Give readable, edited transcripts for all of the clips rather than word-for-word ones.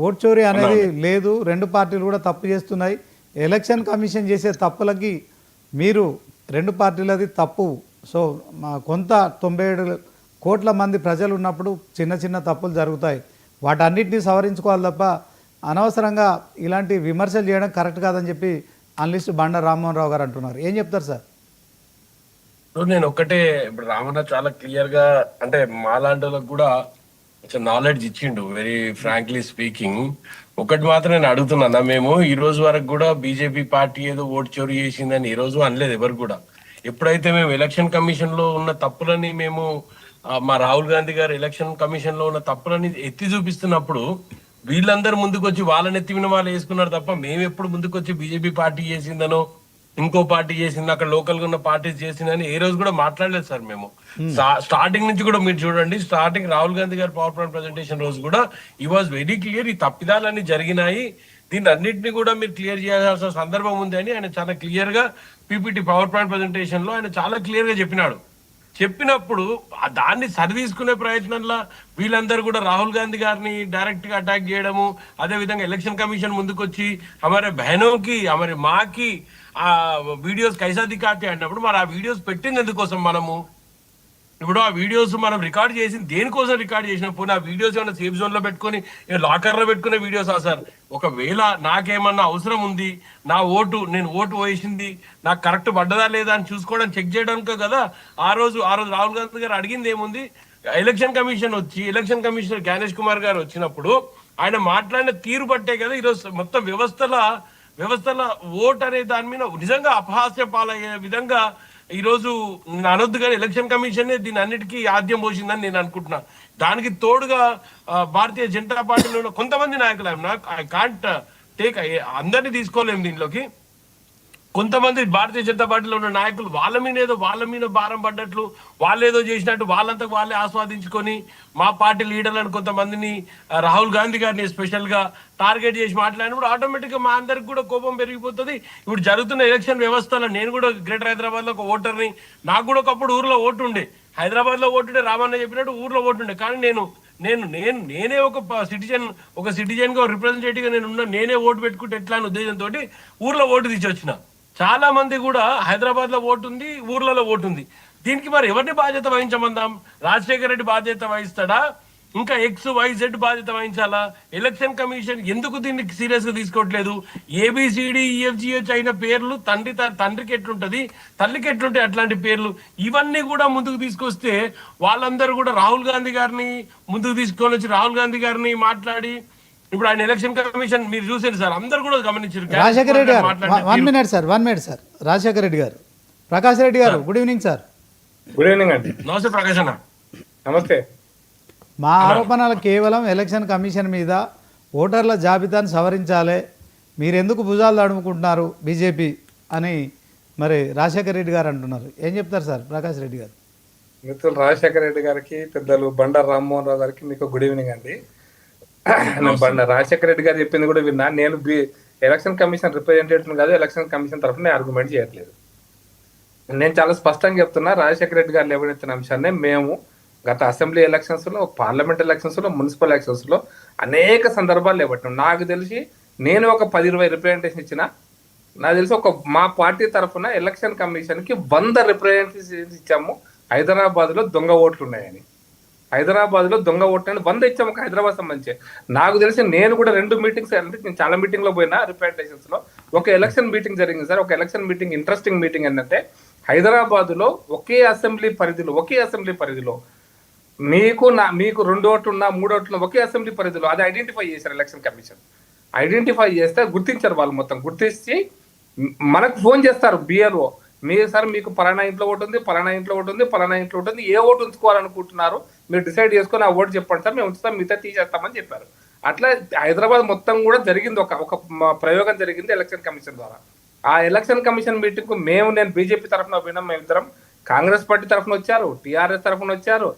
Vote చోరీ అనేది లేదు. రెండు పార్టీలు కూడా తప్పు చేస్తున్నాయి. ఎలక్షన్ కమిషన్ చేసే తప్పులకి మీరు రెండు పార్టీలది తప్పు. సో కొంత 97 కోట్ల మంది ప్రజలు ఉన్నప్పుడు చిన్న చిన్న తప్పులు జరుగుతాయి. వాటన్నిటిని సవరించుకోవాలి తప్ప అనవసరంగా ఇలాంటి విమర్శలు చేయడం కరెక్ట్ కాదని చెప్పి అనలిస్ట్ బండ రామ్మోహన్ రావు గారు అంటున్నారు. ఏం చెప్తారు సార్? నేను ఒక్కటే, ఇప్పుడు రామన్న చాలా క్లియర్ గా అంటే మాలాంటి వాళ్ళకి కూడా కొంచెం నాలెడ్జ్ ఇచ్చిండు. వెరీ ఫ్రాంక్లీ స్పీకింగ్, ఒకటి మాత్రం నేను అడుగుతున్నా, మేము ఈ రోజు వరకు కూడా బీజేపీ పార్టీ ఏదో ఓటు చోరీ చేసిందని ఈ రోజు అనలేదు ఎవరు కూడా. ఎప్పుడైతే మేము ఎలక్షన్ కమిషన్ లో ఉన్న తప్పులని మేము మా రాహుల్ గాంధీ గారు ఎలక్షన్ కమిషన్ లో ఉన్న తప్పులని ఎత్తి చూపిస్తున్నప్పుడు వీళ్ళందరూ ముందుకు వచ్చి వాళ్ళని ఎత్తివిన వాళ్ళు వేసుకున్నారు తప్ప మేము ఎప్పుడు ముందుకు వచ్చి బీజేపీ పార్టీ చేసిందనో ఇంకో పార్టీ చేసింది, అక్కడ లోకల్ గా ఉన్న పార్టీస్ చేసిందని ఏ రోజు కూడా మాట్లాడలేదు సార్ మేము. స్టార్టింగ్ నుంచి కూడా మీరు చూడండి, స్టార్టింగ్ రాహుల్ గాంధీ గారి పవర్ పాయింట్ ప్రెజెంటేషన్ రోజు కూడా ఈ వాజ్ వెరీ క్లియర్, ఈ తప్పిదాలన్నీ జరిగినాయి, దీన్ని అన్నింటినీ కూడా మీరు క్లియర్ చేయాల్సిన సందర్భం ఉంది అని ఆయన చాలా క్లియర్ గా పీపీటీ పవర్ పాయింట్ ప్రెజెంటేషన్ లో ఆయన చాలా క్లియర్ గా చెప్పినాడు. చెప్పినప్పుడు దాన్ని సరిదీసుకునే ప్రయత్నంలో వీళ్ళందరూ కూడా రాహుల్ గాంధీ గారిని డైరెక్ట్ గా అటాక్ చేయడము, అదే విధంగా ఎలక్షన్ కమిషన్ ముందుకు వచ్చి హమారే బహనోకి హమారే మాకి ఆ వీడియోస్ కైసా దిఖాతే అన్నప్పుడు మరి ఆ వీడియోస్ పెట్టింది ఎందుకోసం మనము? ఇప్పుడు ఆ వీడియోస్ మనం రికార్డ్ చేసింది దేనికోసం రికార్డ్ చేసినప్పుడు ఆ వీడియోస్ ఏమైనా సేఫ్ జోన్ లో పెట్టుకుని లాకర్ లో పెట్టుకునే వీడియోస్ సార్? ఒకవేళ నాకేమన్నా అవసరం ఉంది, నా ఓటు నేను ఓటు వేసింది నాకు కరెక్ట్ పడ్డదా లేదా అని చూసుకోవడం చెక్ చేయడానికి కదా ఆ రోజు రాహుల్ గాంధీ గారు అడిగింది ఏముంది? ఎలక్షన్ కమిషన్ వచ్చి ఎలక్షన్ కమిషనర్ జ్ఞానేష్ కుమార్ గారు వచ్చినప్పుడు ఆయన మాట్లాడిన తీరు బట్టే కదా ఈరోజు మొత్తం వ్యవస్థల ఓట్ అనే దాని మీద నిజంగా అపహాస్య పాలయ్యే విధంగా ఈరోజు అనొద్దు కానీ ఎలక్షన్ కమిషన్ దీని అన్నిటికీ ఆద్యం పోసిందని నేను అనుకుంటున్నా. దానికి తోడుగా భారతీయ జనతా పార్టీలో ఉన్న కొంతమంది నాయకులు ఐ కాంట్ టేక్ అందరినీ తీసుకోలేము దీనిలోకి. కొంతమంది భారతీయ జనతా పార్టీలో ఉన్న నాయకులు వాళ్ళ మీద భారం పడ్డట్లు వాళ్ళేదో చేసినట్టు వాళ్ళంతా వాళ్ళే ఆస్వాదించుకొని మా పార్టీ లీడర్లను కొంతమందిని రాహుల్ గాంధీ గారిని స్పెషల్ గా టార్గెట్ చేసి మాట్లాడినప్పుడు ఆటోమేటిక్ గా మా అందరికి కూడా కోపం పెరిగిపోతుంది. ఇప్పుడు జరుగుతున్న ఎలక్షన్ వ్యవస్థలో నేను కూడా గ్రేటర్ హైదరాబాద్ లో ఒక ఓటర్ని, నాకు కూడా ఒకప్పుడు ఊర్లో ఓటు ఉండే, హైదరాబాద్ లో ఓటుండే, రామన్న చెప్పినట్టు ఊర్లో ఓటుండే, కానీ నేనే ఒక సిటిజన్ గా రిప్రజెంటేటివ్ గా నేనే ఓటు పెట్టుకుంటే ఎట్లా అనే ఉద్దేశంతో ఊర్లో ఓటు తీసి చాలా మంది కూడా హైదరాబాద్ లో ఓటు ఉంది, ఊర్లలో ఓటు ఉంది. దీనికి మరి ఎవరిని బాధ్యత వహించమందాం? రాజశేఖర రెడ్డి బాధ్యత వహిస్తాడా, ఇంకా XYZ బాధ్యత వహించాలా? ఎలక్షన్ కమిషన్ ఎందుకు దీన్ని సీరియస్ గా తీసుకోవట్లేదు? ABCDEFGH అయిన పేర్లు తండ్రికి ఎట్లుంటది, తల్లికి ఎట్లుంటాయి అట్లాంటి పేర్లు, ఇవన్నీ కూడా ముందుకు తీసుకొస్తే వాళ్ళందరూ కూడా రాహుల్ గాంధీ గారిని ముందుకు తీసుకొని వచ్చి రాహుల్ గాంధీ గారిని మాట్లాడి ఇప్పుడు ఆయన ఎలక్షన్ కమిషన్ మీరు చూసారు సార్, అందరు కూడా గమనించారు. రాజశేఖర రెడ్డి గారు 1 minute sir, 1 minute sir. Rajasekhara Reddy గారు, ప్రకాష్ రెడ్డి గారు, good evening sir. Good evening అండి. నమస్తే ప్రకాష్ అన్న. నమస్తే. మా ఆరోపణలు కేవలం ఎలక్షన్ కమిషన్ మీద, ఓటర్ల జాబితాను సవరించాలి, మీరెందుకు భుజాలు తడుముకుంటున్నారు బీజేపీ అని మరి రాజశేఖర రెడ్డి గారు అంటున్నారు. ఏం చెప్తారు సార్ ప్రకాష్ రెడ్డి గారు? మిత్రులు రాజశేఖర రెడ్డి గారికి, పెద్దలు బండ రామ్మోహన్ రావు గారికి మీకు గుడ్ ఈవినింగ్ అండి. రాజశేఖర రెడ్డి గారు చెప్పింది కూడా విన్నా. నేను ఎలక్షన్ కమిషన్ రిప్రజెంటేటివ్ కాదు, ఎలక్షన్ కమిషన్ తరఫున ఆర్గ్యుమెంట్ చేయట్లేదు. నేను చాలా స్పష్టంగా చెప్తున్నా, రాజశేఖర రెడ్డి గారు లేవనెత్తిన అంశాన్ని మేము గత అసెంబ్లీ ఎలక్షన్స్ లో, పార్లమెంట్ ఎలక్షన్స్ లో, మున్సిపల్ ఎలక్షన్స్ లో అనేక సందర్భాలు లేవట్టాం. నాకు తెలిసి నేను ఒక 10-20 రిప్రజెంటేషన్ ఇచ్చిన, నాకు తెలిసి మా పార్టీ తరఫున ఎలక్షన్ కమిషన్ కి 100 రిప్రజెంటేషన్స్ ఇచ్చాము. హైదరాబాద్ లో దొంగ ఓట్లు ఉన్నాయని, హైదరాబాద్ లో దొంగ ఓట్లని 100 ఇచ్చాము ఒక హైదరాబాద్ సంబంధించి. నాకు తెలిసి నేను కూడా 2 మీటింగ్స్, అంటే నేను చాలా మీటింగ్ లో పోయినా రిప్రజెంటేషన్స్ లో. ఒక ఎలక్షన్ మీటింగ్ జరిగింది సార్. ఒక ఎలక్షన్ మీటింగ్, ఇంట్రెస్టింగ్ మీటింగ్ ఏంటంటే హైదరాబాద్ లో ఒకే అసెంబ్లీ పరిధిలో మీకు 2 ఓట్లు ఉన్నా 3 ఓట్లు ఒకే అసెంబ్లీ పరిధిలో అది ఐడెంటిఫై చేశారు. ఎలక్షన్ కమిషన్ ఐడెంటిఫై చేస్తే గుర్తించారు, వాళ్ళు మొత్తం గుర్తించి మనకు ఫోన్ చేస్తారు BLO, సార్ మీకు పలానా ఇంట్లో ఓటు ఉంది, పలానా ఇంట్లో ఓటు ఉంది, పలానా ఇంట్లో ఉంటుంది, ఏ ఓటు ఉంచుకోవాలనుకుంటున్నారు మీరు డిసైడ్ చేసుకొని ఆ ఓటు చెప్పండి సార్, మేము ఉంచుతాం, మిగతా తీసేస్తామని చెప్పారు. అట్లా హైదరాబాద్ మొత్తం కూడా జరిగింది, ఒక ప్రయోగం జరిగింది ఎలక్షన్ కమిషన్ ద్వారా. ఆ ఎలక్షన్ కమిషన్ మీటింగ్ కు నేను బీజేపీ తరఫున పోయినాం, మేమిద్దరం. కాంగ్రెస్ పార్టీ తరఫున వచ్చారు, TRS తరఫున వచ్చారు,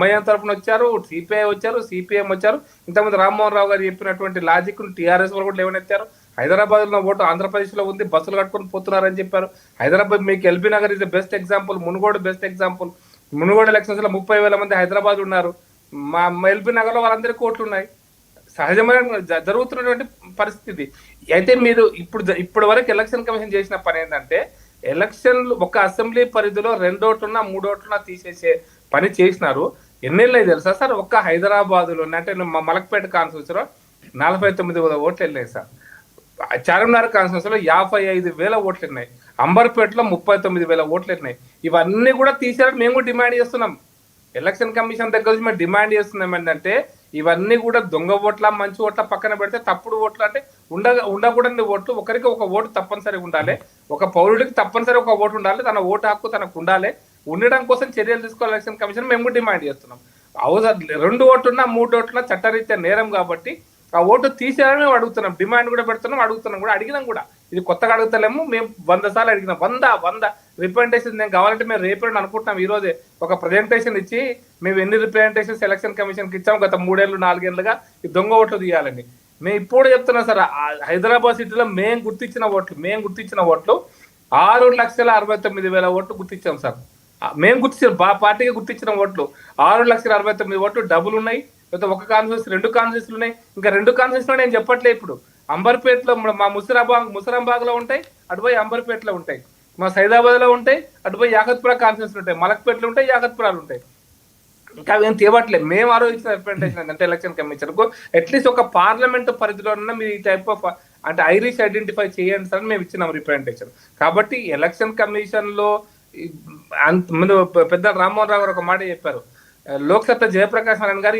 MIM తరఫున వచ్చారు, CPI వచ్చారు, CPM వచ్చారు. ఇంతకుముందు రామ్మోహన్ రావు గారు చెప్పినటువంటి లాజిక్ TRS వాళ్ళు కూడా లేవనెత్తారు. హైదరాబాద్ లో ఓటు ఆంధ్రప్రదేశ్ లో ఉంది, బస్సులు కట్టుకొని పోతున్నారని చెప్పారు. హైదరాబాద్ మీకు LB Nagar is best example, Munugode best example. Munugode elections లో 30,000 మంది హైదరాబాద్ ఉన్నారు. మా LB నగర్ లో వాళ్ళందరికీ ఓట్లు ఉన్నాయి. సహజమైన జరుగుతున్నటువంటి పరిస్థితి. అయితే మీరు ఇప్పటి వరకు ఎలక్షన్ కమిషన్ చేసిన పని ఏంటంటే ఎలక్షన్లు ఒక అసెంబ్లీ పరిధిలో 2 ఓట్లున్నా 3 ఓట్లున్నా తీసేసే పని చేసినారు. ఎన్నేళ్ళు తెలుసా సార్? ఒక్క హైదరాబాద్లో అంటే మలక్పేట కాన్స్టిట్యూన్సీలో 49,000 ఓట్లు వెళ్ళినాయి సార్. చార్మినార్ కాన్స్టిట్యూన్సీలో 55,000 ఓట్లు ఉన్నాయి. అంబర్పేటలో 39,000 ఓట్లు వెళ్ళినాయి. ఇవన్నీ కూడా తీసేయాలని మేము కూడా డిమాండ్ చేస్తున్నాం. ఎలక్షన్ కమిషన్ దగ్గర నుంచి మేము డిమాండ్ చేస్తున్నాం ఏంటంటే ఇవన్నీ కూడా దొంగ ఓట్ల మంచి ఓట్ల పక్కన పెడితే తప్పుడు ఓట్లు అంటే ఉండకూడని ఓట్లు, ఒకరికి ఒక ఓటు తప్పనిసరిగా ఉండాలి, ఒక పౌరుడికి తప్పనిసరి ఒక ఓటు ఉండాలి, తన ఓటు హక్కు తనకు ఉండాలి. ఉండడం కోసం చర్యలు తీసుకోవాలి ఎలక్షన్ కమిషన్ మేము కూడా డిమాండ్ చేస్తున్నాం. 2 ఓట్లున్నా 3 ఓట్లున్నా చట్టరీత్యా నేరం కాబట్టి ఆ ఓటు తీసేయాలని మేము అడుగుతున్నాం. డిమాండ్ కూడా పెడుతున్నాం, అడిగినాం కూడా. ఇది కొత్తగా అడుగుతలేము, మేము 100 సార్లు అడిగినాం. 100 రిప్రజెంటేషన్ నేను కావాలంటే మేము రేపు అనుకుంటున్నాం. ఈ రోజే ఒక ప్రజెంటేషన్ ఇచ్చి మేము ఎన్ని రిప్రజెంటేషన్స్ ఎలక్షన్ కమిషన్కి ఇచ్చాము గత 3 ఏళ్ళు 4 ఏళ్ళుగా ఈ దొంగ ఓట్లు తీయాలని. మేము ఇప్పుడు చెప్తున్నాం సార్, హైదరాబాద్ సిటీలో మేము గుర్తించిన ఓట్లు 6,69,000 ఓట్లు గుర్తించాం సార్. మేము పార్టీగా గుర్తించిన ఓట్లు 6,69,000 ఓట్లు డబుల్ ఉన్నాయి. లేకపోతే ఒక కాన్స్టిట్యూన్సీ 2 కాన్స్టిట్యూన్సీలు ఉన్నాయి. ఇంకా 2 కాన్స్టిట్యూన్సీలో నేను చెప్పట్లేదు. ఇప్పుడు అంబర్పేటలో మా ముసరాబాగ్ లో ఉంటాయి, అటుపోయి అంబర్పేటలో ఉంటాయి. మా సైదాబాద్ లో ఉంటాయి, అటుపోయి యాకత్పుర కాన్స్టిట్యూన్సీలు ఉంటాయి. మలక్పేటలో ఉంటాయి, యాకత్పురాలు ఉంటాయి. ఇంకా అవేం తేవట్లేదు. మేము ఆలోచించిన రిప్రజెంటేషన్ అంటే ఎలక్షన్ కమిషన్ కు అట్లీస్ట్ ఒక పార్లమెంట్ పరిధిలో మీరు ఈ టైప్ ఆఫ్ అంటే ఐరిష్ ఐడెంటిఫై చేయండి సార్ మేము ఇచ్చినాం రిప్రజెంటేషన్. కాబట్టి ఎలక్షన్ కమిషన్ లో ముందు పెద్ద రామ్మోహన్ రావు గారు ఒక మాట చెప్పారు. లోక్సత్తా జయప్రకాష్ నారాయణ గారు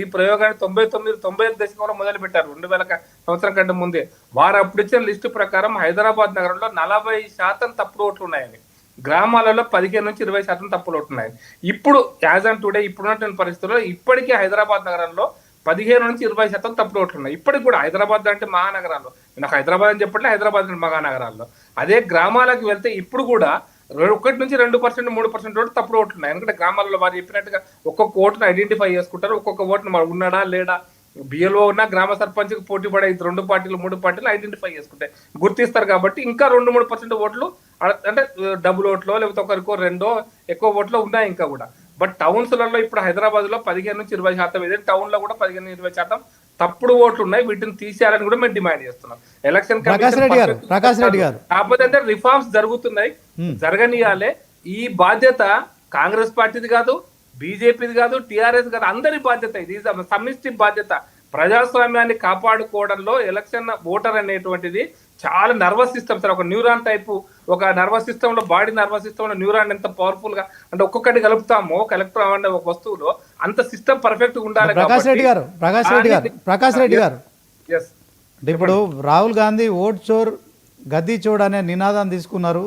ఈ ప్రయోగాన్ని 99 దశకంలో మొదలు పెట్టారు, 2000 సంవత్సరం కంటే ముందే. వారు అప్పుడు ఇచ్చిన లిస్టు ప్రకారం హైదరాబాద్ నగరంలో 40% తప్పుడు ఓట్లు ఉన్నాయని, గ్రామాలలో 15 నుంచి 20% తప్పుడు ఓట్లు ఉన్నాయి. ఇప్పుడు యాజ్ ఆన్ టుడే ఇప్పుడున్నటువంటి పరిస్థితుల్లో ఇప్పటికీ హైదరాబాద్ నగరంలో 15 నుంచి 20% తప్పుడు ఓట్లు ఉన్నాయి. ఇప్పటికి కూడా హైదరాబాద్ అంటే మహానగరాల్లో, నాకు హైదరాబాద్ అని చెప్పట్లే, హైదరాబాద్ అంటే మహానగరాల్లో. అదే గ్రామాలకు వెళ్తే ఇప్పుడు కూడా 1 నుంచి 2%, 3% ఓట్లు తప్పుడు ఓట్లు ఉన్నాయి. ఎందుకంటే గ్రామాలలో వారు చెప్పినట్టుగా ఒక్కొక్క ఓటును ఐడెంటిఫై చేసుకుంటారు. ఒక్కొక్క ఓటును ఉన్నాడా లేడా, బిఎల్ఓ ఉన్న గ్రామ సర్పంచ్కి పోటీ పడే 2 పార్టీలు 3 పార్టీలు ఐడెంటిఫై చేసుకుంటాయి, గుర్తిస్తారు. కాబట్టి ఇంకా 2-3% ఓట్లు అంటే డబుల్ ఓట్లో లేకపోతే ఒకరికో 2 ఎక్కువ ఓట్లు ఉన్నాయి ఇంకా కూడా. బట్ టౌన్స్లలో ఇప్పుడు హైదరాబాద్ లో 15 నుంచి 20% ఇదే టౌన్ లో కూడా 15-20% తప్పుడు ఓట్లు ఉన్నాయి. వీటిని తీసేయాలని కూడా మేము డిమాండ్ చేస్తున్నాం. ఎలక్షన్ ప్రకాష్ రెడ్డి గారు కాకపోతే అంటే రిఫార్మ్స్ జరుగుతున్నాయి, జరగనియాలే. ఈ బాధ్యత కాంగ్రెస్ పార్టీది కాదు, బీజేపీది కాదు, టీఆర్ఎస్ కాదు, అందరి బాధ్యత. ఇది సమిష్టి బాధ్యత. ప్రజాస్వామ్యాన్ని కాపాడుకోవడంలో ఎలక్షన్ ఓటర్ అనేటువంటిది చాలా నర్వస్ సిస్టమ్ సార్. ఒక న్యూరాన్ టైపు, ఒక నర్వస్ సిస్టమ్ లో, బాడీ నర్వస్ సిస్టమ్ లో న్యూరాన్ ఎంత పవర్ఫుల్ గా అంటే ఒక్కొక్కటి కలుపుతామో ఒక ఎలక్ట్రాన్ అనే ఒక వస్తువులో అంత సిస్టమ్ పర్ఫెక్ట్ గా ఉండాలి. ప్రకాష్ రెడ్డి గారు ఇప్పుడు రాహుల్ గాంధీ ఓట్ చోర్ గద్దీ చోర్ అనే నినాదాన్ని తీసుకున్నారు.